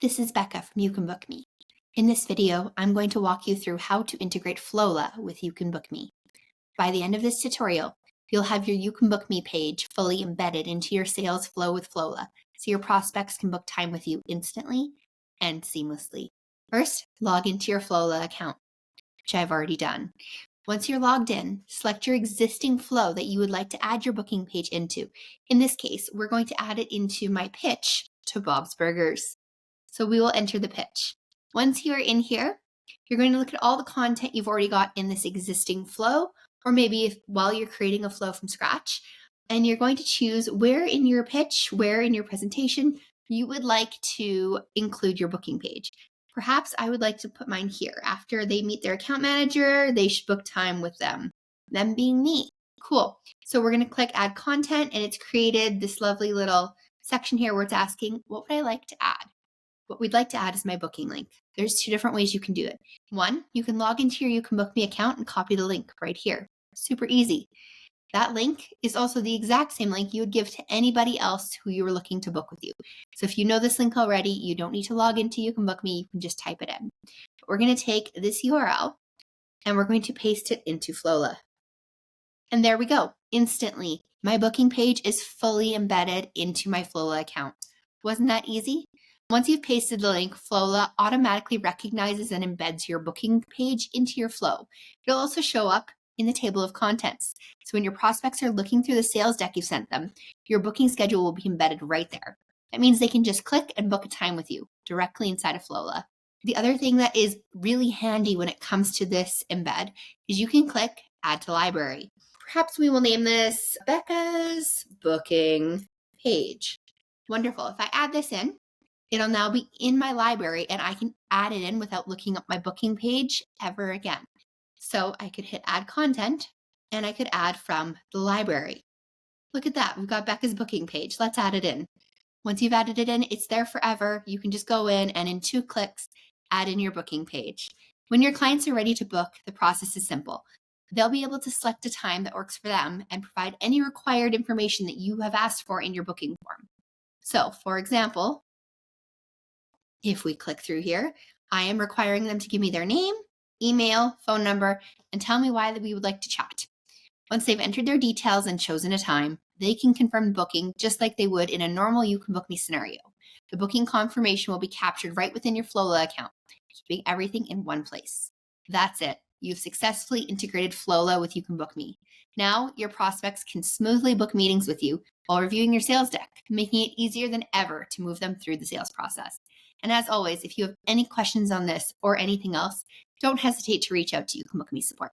This is Becca from YouCanBookMe. In this video, I'm going to walk you through how to integrate Flowla with YouCanBookMe. By the end of this tutorial, you'll have your YouCanBookMe page fully embedded into your sales flow with Flowla, so your prospects can book time with you instantly and seamlessly. First, log into your Flowla account, which I've already done. Once you're logged in, select your existing flow that you would like to add your booking page into. In this case, we're going to add it into my pitch to Bob's Burgers. So we will enter the pitch. Once you are in here, you're going to look at all the content you've already got in this existing flow, or maybe while you're creating a flow from scratch, and you're going to choose where in your pitch, where in your presentation you would like to include your booking page. Perhaps I would like to put mine here. After they meet their account manager, they should book time with them being me. Cool. So we're going to click add content, and it's created this lovely little section here where it's asking, what would I like to add? What we'd like to add is my booking link. There's two different ways you can do it. One, you can log into your YouCanBookMe account and copy the link right here. Super easy. That link is also the exact same link you would give to anybody else who you were looking to book with you. So if you know this link already, you don't need to log into YouCanBookMe, you can just type it in. But we're going to take this URL and we're going to paste it into Flowla. And there we go. Instantly, my booking page is fully embedded into my Flowla account. Wasn't that easy? Once you've pasted the link, Flowla automatically recognizes and embeds your booking page into your flow. It'll also show up in the table of contents. So when your prospects are looking through the sales deck you sent them, your booking schedule will be embedded right there. That means they can just click and book a time with you directly inside of Flowla. The other thing that is really handy when it comes to this embed is you can click Add to Library. Perhaps we will name this Becca's Booking Page. Wonderful. If I add this in, it'll now be in my library and I can add it in without looking up my booking page ever again. So I could hit add content and I could add from the library. Look at that. We've got Becca's booking page. Let's add it in. Once you've added it in, it's there forever. You can just go in and in 2 clicks, add in your booking page. When your clients are ready to book, the process is simple. They'll be able to select a time that works for them and provide any required information that you have asked for in your booking form. So, for example, if we click through here, I am requiring them to give me their name, email, phone number, and tell me why we would like to chat. Once they've entered their details and chosen a time, they can confirm booking just like they would in a normal YouCanBookMe scenario. The booking confirmation will be captured right within your Flowla account, keeping everything in one place. That's it. You've successfully integrated Flowla with YouCanBookMe. Now your prospects can smoothly book meetings with you while reviewing your sales deck, making it easier than ever to move them through the sales process. And as always, if you have any questions on this or anything else, don't hesitate to reach out to YouCanBookMe support.